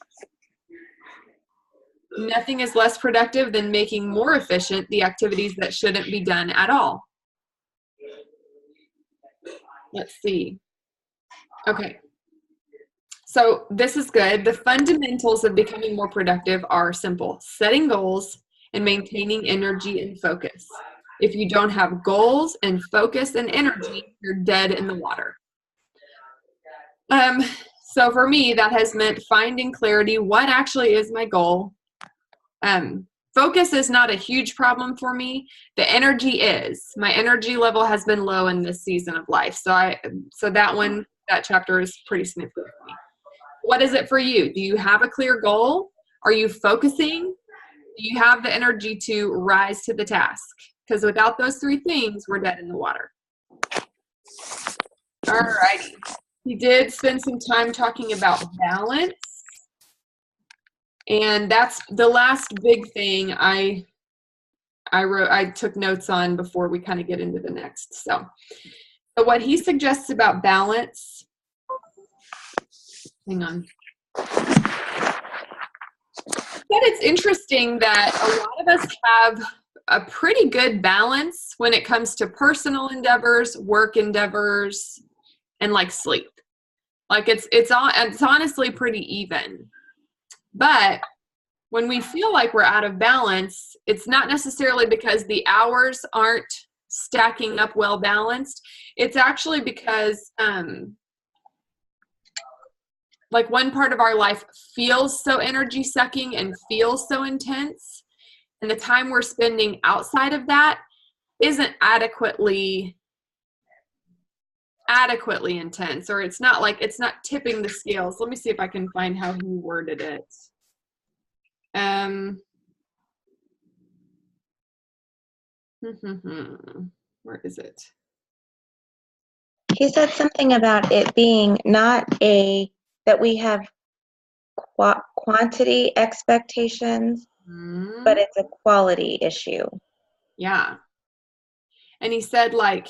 Nothing is less productive than making more efficient the activities that shouldn't be done at all. Let's see. Okay. So this is good. The fundamentals of becoming more productive are simple: setting goals and maintaining energy and focus. If you don't have goals and focus and energy, you're dead in the water. So for me, that has meant finding clarity. What actually is my goal? Focus is not a huge problem for me. The energy is. My energy level has been low in this season of life. So that chapter is pretty snippy for me. What is it for you? Do you have a clear goal? Are you focusing? Do you have the energy to rise to the task? Because without those three things, we're dead in the water. All righty. He did spend some time talking about balance. And that's the last big thing I took notes on before we kind of get into the next. So what he suggests about balance, hang on. But it's interesting that a lot of us have a pretty good balance when it comes to personal endeavors, work endeavors, and like sleep. Like it's honestly pretty even. But when we feel like we're out of balance, it's not necessarily because the hours aren't stacking up well balanced. It's actually because like one part of our life feels so energy sucking and feels so intense, and the time we're spending outside of that isn't adequately intense, or it's not tipping the scales. Let me see if I can find how he worded it. Where is it? He said something about it being not that we have quantity expectations, but it's a quality issue. Yeah. And he said, like,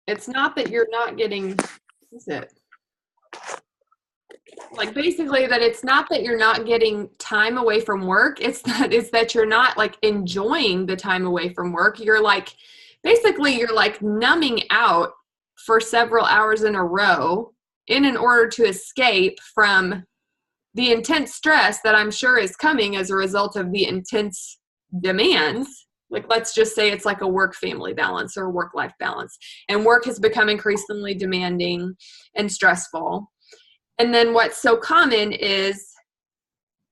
it's not that you're not getting, what is it? Like basically that it's not that you're not getting time away from work. It's that you're not like enjoying the time away from work. You're like, basically you're like numbing out for several hours in a row in order to escape from the intense stress that I'm sure is coming as a result of the intense demands. Like, let's just say it's like a work-family balance or work-life balance. And work has become increasingly demanding and stressful. And then what's so common is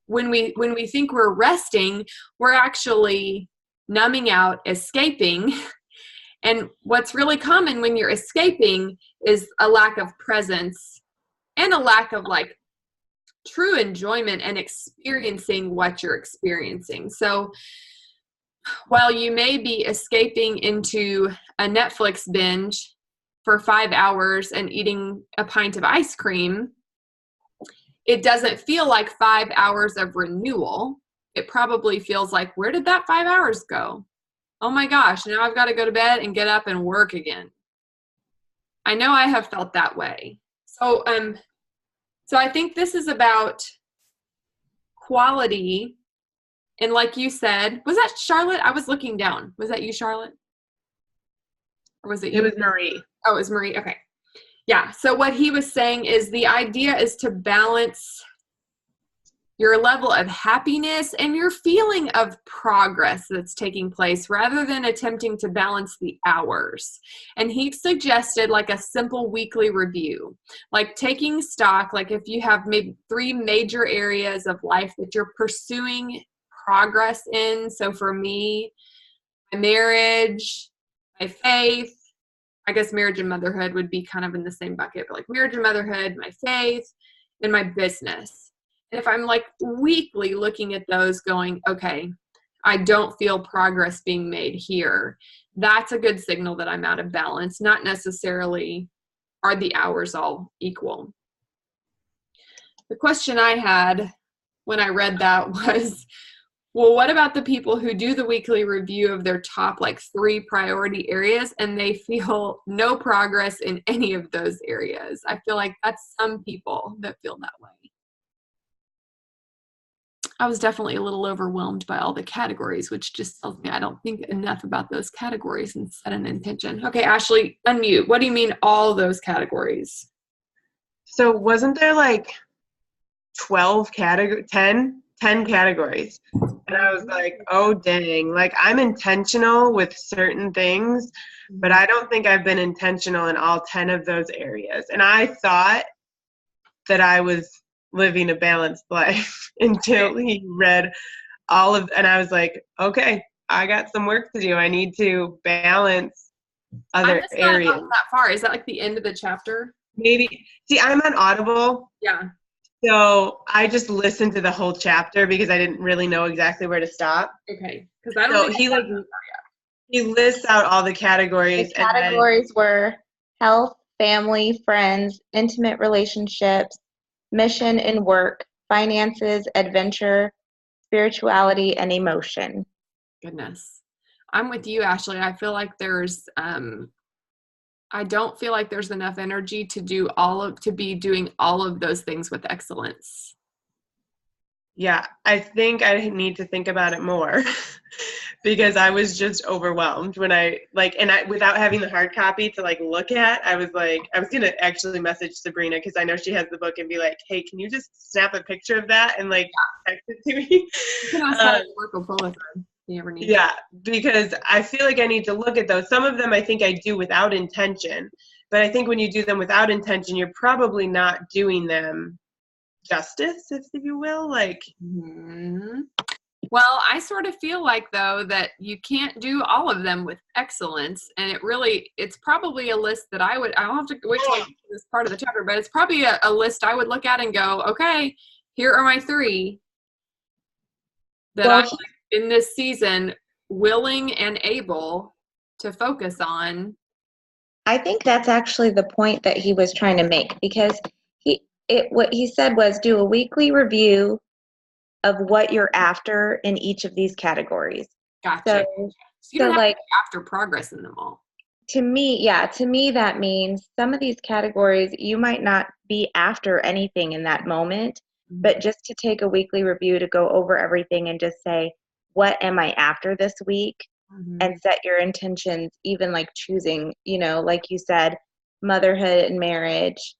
when we think we're resting, we're actually numbing out, escaping. And what's really common when you're escaping is a lack of presence and a lack of like true enjoyment and experiencing what you're experiencing. So while you may be escaping into a Netflix binge for 5 hours and eating a pint of ice cream, it doesn't feel like 5 hours of renewal. It probably feels like, where did that 5 hours go? Oh my gosh, now I've got to go to bed and get up and work again. I know I have felt that way. So So I think this is about quality. And like you said, was that Charlotte? I was looking down. Was that you, Charlotte? Or was it you? It was Marie. Oh, it was Marie. Okay. Yeah. So what he was saying is the idea is to balance your level of happiness and your feeling of progress that's taking place rather than attempting to balance the hours. And he suggested like a simple weekly review, like taking stock, like if you have maybe 3 major areas of life that you're pursuing progress in. So for me, my marriage, my faith, I guess marriage and motherhood would be kind of in the same bucket, but like marriage and motherhood, my faith, and my business. And if I'm like weekly looking at those going, okay, I don't feel progress being made here, that's a good signal that I'm out of balance. Not necessarily are the hours all equal. The question I had when I read that was, well, what about the people who do the weekly review of their top like 3 priority areas and they feel no progress in any of those areas? I feel like that's some people that feel that way. I was definitely a little overwhelmed by all the categories, which just tells me I don't think enough about those categories and set an intention. Okay, Ashley, unmute. What do you mean all those categories? So wasn't there like 12 categories, 10 categories? And I was like, oh, dang. Like, I'm intentional with certain things, but I don't think I've been intentional in all 10 of those areas. And I thought that I was living a balanced life until he read all of, and I was like, okay, I got some work to do. I need to balance other areas. Not that far. Is that like the end of the chapter? Maybe. See, I'm on Audible. Yeah. So I just listened to the whole chapter because I didn't really know exactly where to stop. Okay. Because I don't So he lists out all the categories. The categories were health, family, friends, intimate relationships, mission and work, finances, adventure, spirituality, and emotion. Goodness. I'm with you, Ashley. I feel like there's I don't feel like there's enough energy to be doing all of those things with excellence. Yeah, I think I need to think about it more because I was just overwhelmed when without having the hard copy to like look at, I was going to actually message Sabrina because I know she has the book and be like, hey, can you just snap a picture of that and like text it to me? You can also work a bullet if you ever need. Yeah, because I feel like I need to look at those. Some of them I think I do without intention, but I think when you do them without intention, you're probably not doing them justice, if you will. Like, well, I sort of feel like though that you can't do all of them with excellence, and it's probably a list that I'll have to wait till I get to this part of the chapter, but it's probably a list I would look at and go, okay, here are my 3 that I'm in this season willing and able to focus on. I think that's actually the point that he was trying to make, because what he said was do a weekly review of what you're after in each of these categories. Gotcha. So you don't have to be after progress in them all. To me, that means some of these categories you might not be after anything in that moment, but just to take a weekly review to go over everything and just say, what am I after this week? And set your intentions, even like choosing, like you said, motherhood and marriage,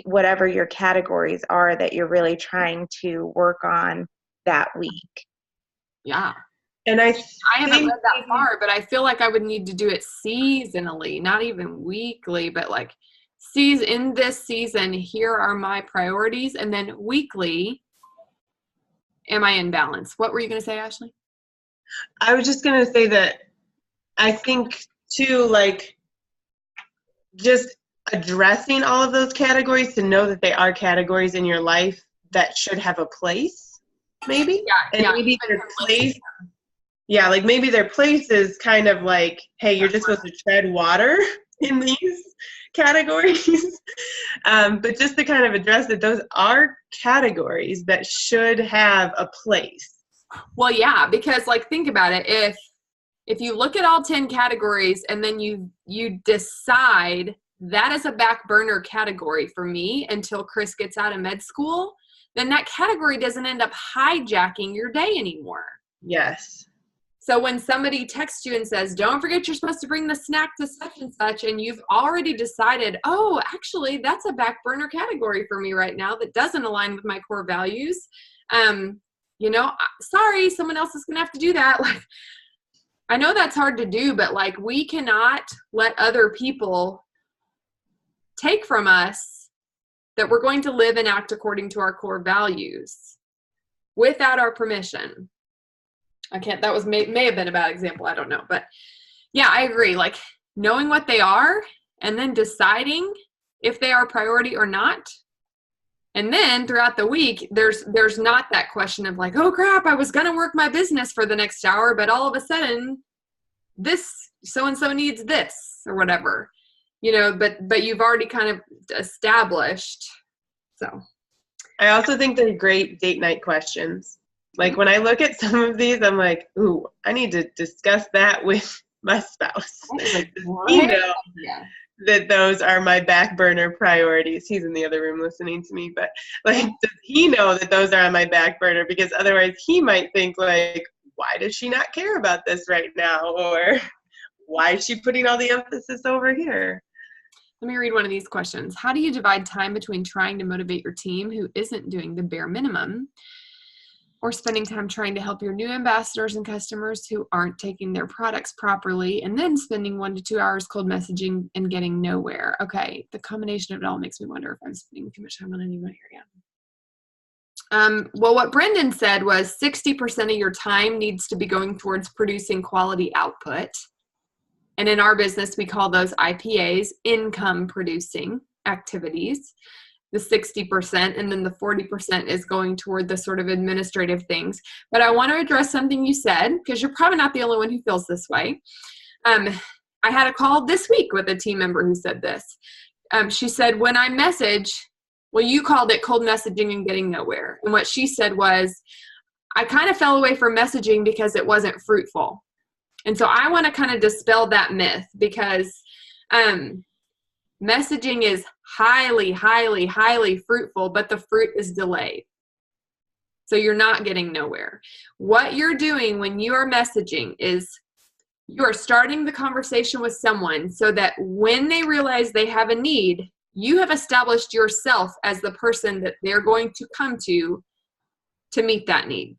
whatever your categories are that you're really trying to work on that week. Yeah. And I haven't read that far, but I feel like I would need to do it seasonally, not even weekly, but like in this season, here are my priorities. And then weekly, am I in balance? What were you going to say, Ashley? I was just going to say that I think too, like, just addressing all of those categories to know that they are categories in your life that should have a place, maybe. Maybe their place. Yeah, like maybe their place is kind of like, hey, you're just supposed to tread water in these categories. But just to kind of address that those are categories that should have a place. Well, yeah, because like think about it. If you look at all 10 categories and then you decide that is a back burner category for me until Chris gets out of med school, then that category doesn't end up hijacking your day anymore. Yes. So when somebody texts you and says, don't forget you're supposed to bring the snack to such and such, and you've already decided, oh, actually, that's a back burner category for me right now that doesn't align with my core values. Sorry, someone else is going to have to do that. Like, I know that's hard to do, but like, we cannot let other people take from us that we're going to live and act according to our core values without our permission. That was may have been a bad example. I don't know. But yeah, I agree. Like, knowing what they are and then deciding if they are a priority or not. And then throughout the week, there's not that question of like, oh crap, I was going to work my business for the next hour, but all of a sudden this so-and-so needs this or whatever, but you've already kind of established. So I also think they're great date night questions. Like, when I look at some of these, I'm like, ooh, I need to discuss that with my spouse. like, That those are my back burner priorities. He's in the other room listening to me, but like, does he know that those are on my back burner? Because otherwise he might think like, why does she not care about this right now? Or why is she putting all the emphasis over here? Let me read one of these questions. How do you divide time between trying to motivate your team who isn't doing the bare minimum, or spending time trying to help your new ambassadors and customers who aren't taking their products properly, and then spending 1 to 2 hours cold messaging and getting nowhere? Okay, the combination of it all makes me wonder if I'm spending too much time on any one area. Well, what Brendan said was 60% of your time needs to be going towards producing quality output. And in our business, we call those IPAs, income producing activities. The 60%, and then the 40% is going toward the sort of administrative things. But I want to address something you said, because you're probably not the only one who feels this way. I had a call this week with a team member who said this. She said, when I message, well, you called it cold messaging and getting nowhere. And what she said was, I kind of fell away from messaging because it wasn't fruitful. And so I want to kind of dispel that myth, because messaging is highly, highly, highly fruitful, but the fruit is delayed. So you're not getting nowhere. What you're doing when you are messaging is you are starting the conversation with someone so that when they realize they have a need, you have established yourself as the person that they're going to come to meet that need.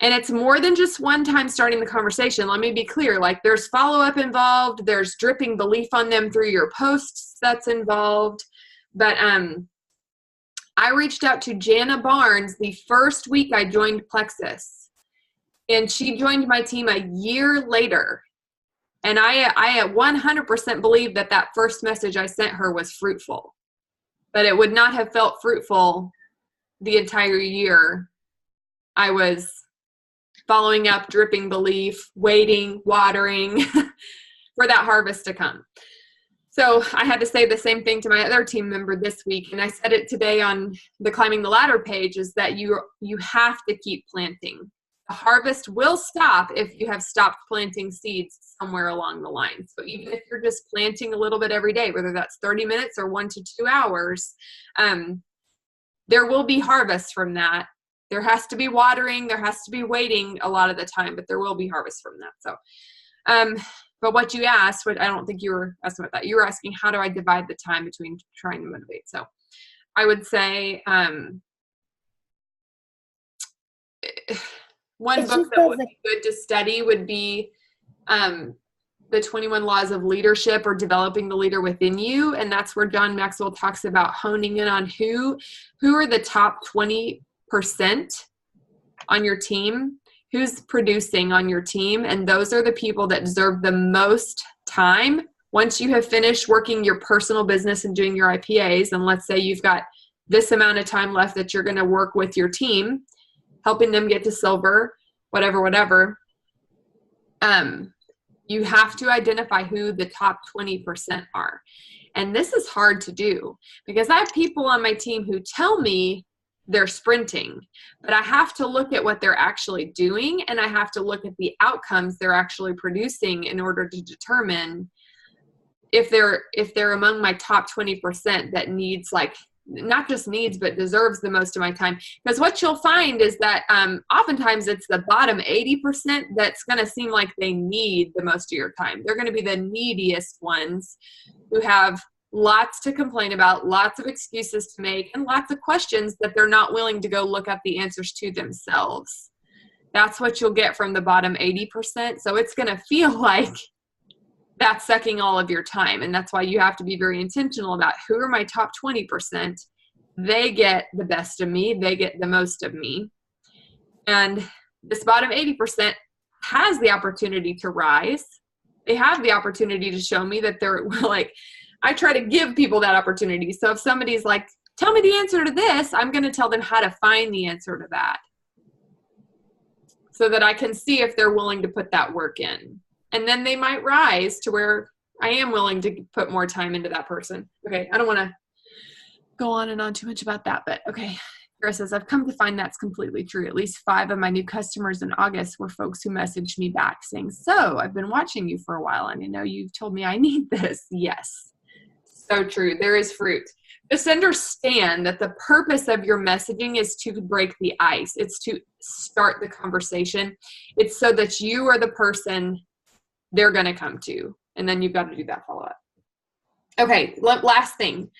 And it's more than just one time starting the conversation. Let me be clear. Like, there's follow-up involved. There's dripping belief on them through your posts that's involved. But I reached out to Jana Barnes the first week I joined Plexus. And she joined my team a year later. And I 100% believe that first message I sent her was fruitful. But it would not have felt fruitful the entire year I was following up, dripping belief, waiting, watering for that harvest to come. So I had to say the same thing to my other team member this week. And I said it today on the Climbing the Ladder page, is that you have to keep planting. The harvest will stop if you have stopped planting seeds somewhere along the line. So even if you're just planting a little bit every day, whether that's 30 minutes or 1 to 2 hours, there will be harvest from that. There has to be watering, there has to be waiting a lot of the time, but there will be harvest from that. So, but what you asked, I don't think you were asking about that. You were asking, how do I divide the time between trying to motivate? So I would say one book that would be good to study would be the 21 Laws of Leadership, or Developing the Leader Within You. And that's where John Maxwell talks about honing in on who are the top 20% on your team, who's producing on your team. And those are the people that deserve the most time. Once you have finished working your personal business and doing your IPAs, and let's say you've got this amount of time left that you're going to work with your team, helping them get to silver, whatever, you have to identify who the top 20% are. And this is hard to do, because I have people on my team who tell me they're sprinting, but I have to look at what they're actually doing, and I have to look at the outcomes they're actually producing in order to determine if they're among my top 20% that needs, like, not just needs, but deserves the most of my time. Because what you'll find is that oftentimes it's the bottom 80% that's going to seem like they need the most of your time. They're going to be the neediest ones who have lots to complain about, lots of excuses to make, and lots of questions that they're not willing to go look up the answers to themselves. That's what you'll get from the bottom 80%. So it's going to feel like that's sucking all of your time. And that's why you have to be very intentional about who are my top 20%. They get the best of me. They get the most of me. And this bottom 80% has the opportunity to rise. They have the opportunity to show me that they're, like, I try to give people that opportunity. So if somebody's like, tell me the answer to this, I'm going to tell them how to find the answer to that, so that I can see if they're willing to put that work in. And then they might rise to where I am willing to put more time into that person. Okay, I don't want to go on and on too much about that, but okay. Kara says, I've come to find that's completely true. At least 5 of my new customers in August were folks who messaged me back saying, so I've been watching you for a while and I know you've told me I need this. Yes, so true. There is fruit. Just understand that the purpose of your messaging is to break the ice. It's to start the conversation. It's so that you are the person they're going to come to. And then you've got to do that follow-up. Okay, last thing.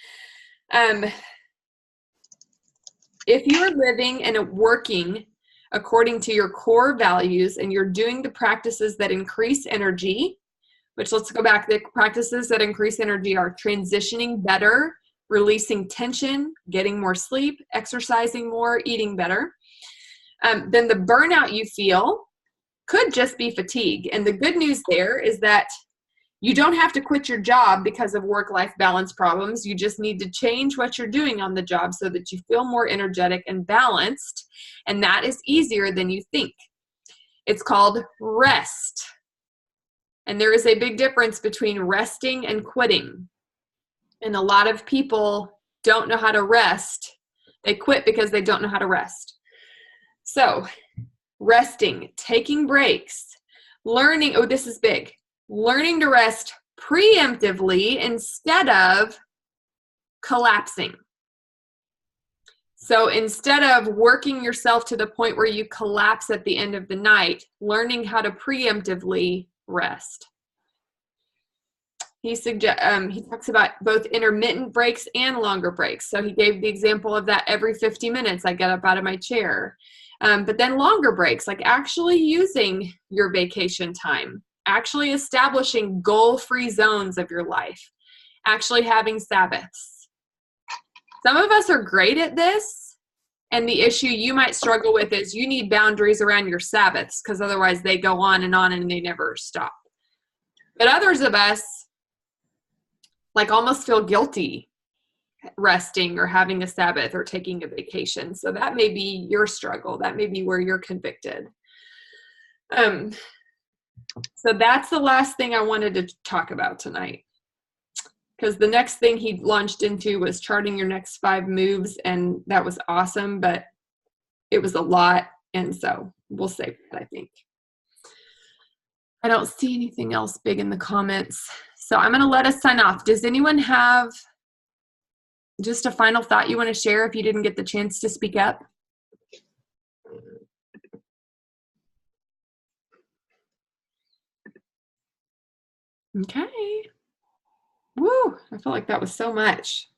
If you're living and working according to your core values and you're doing the practices that increase energy, which, let's go back, the practices that increase energy are transitioning better, releasing tension, getting more sleep, exercising more, eating better, then the burnout you feel could just be fatigue. And the good news there is that you don't have to quit your job because of work-life balance problems. You just need to change what you're doing on the job so that you feel more energetic and balanced. And that is easier than you think. It's called rest. And there is a big difference between resting and quitting. And a lot of people don't know how to rest. They quit because they don't know how to rest. So, resting, taking breaks, learning, oh, this is big, learning to rest preemptively instead of collapsing. So instead of working yourself to the point where you collapse at the end of the night, learning how to preemptively rest. He talks about both intermittent breaks and longer breaks. So he gave the example of that every 50 minutes I get up out of my chair. But then longer breaks, like actually using your vacation time, actually establishing goal-free zones of your life, actually having Sabbaths. Some of us are great at this, and the issue you might struggle with is you need boundaries around your Sabbaths because otherwise they go on and they never stop. But others of us like almost feel guilty resting or having a Sabbath or taking a vacation. So that may be your struggle. That may be where you're convicted. So that's the last thing I wanted to talk about tonight. Because the next thing he launched into was charting your next 5 moves, and that was awesome, but it was a lot, and so we'll save that, I think. I don't see anything else big in the comments, so I'm going to let us sign off. Does anyone have just a final thought you want to share if you didn't get the chance to speak up? Okay. Woo, I felt like that was so much.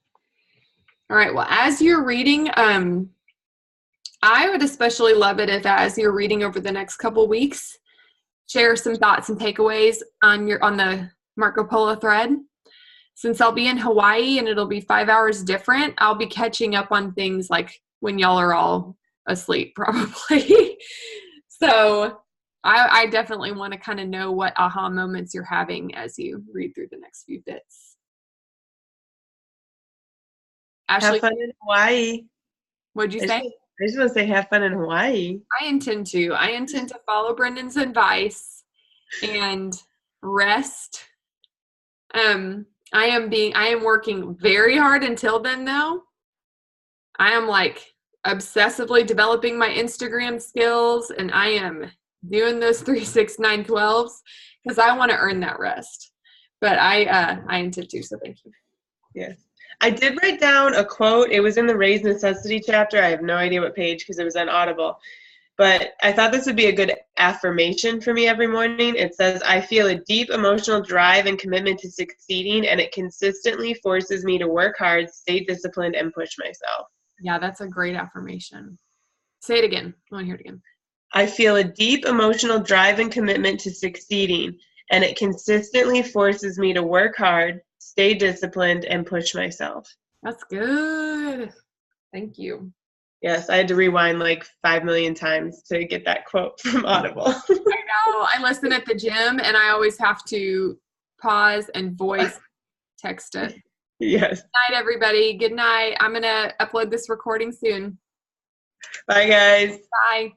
All right, well, as you're reading, I would especially love it if as you're reading over the next couple weeks, share some thoughts and takeaways on the Marco Polo thread. Since I'll be in Hawaii and it'll be 5 hours different, I'll be catching up on things like when y'all are all asleep, probably. So I definitely want to kind of know what aha moments you're having as you read through the next few bits. Ashley, have fun in Hawaii. What'd you say? I just want to say have fun in Hawaii. I intend to follow Brendan's advice and rest. I am working very hard until then, though. I am like obsessively developing my Instagram skills, and I am doing those 3, 6, 9, 12s because I want to earn that rest. But I intend to, so thank you. Yes. I did write down a quote. It was in the Raise Necessity chapter. I have no idea what page because it was on Audible. But I thought this would be a good affirmation for me every morning. It says, I feel a deep emotional drive and commitment to succeeding, and it consistently forces me to work hard, stay disciplined, and push myself. Yeah, that's a great affirmation. Say it again. I want to hear it again. I feel a deep emotional drive and commitment to succeeding, and it consistently forces me to work hard, stay disciplined, and push myself. That's good. Thank you. Yes, I had to rewind like 5 million times to get that quote from Audible. I know. I listen at the gym, and I always have to pause and voice text it. Yes. Good night, everybody. Good night. I'm going to upload this recording soon. Bye, guys. Bye.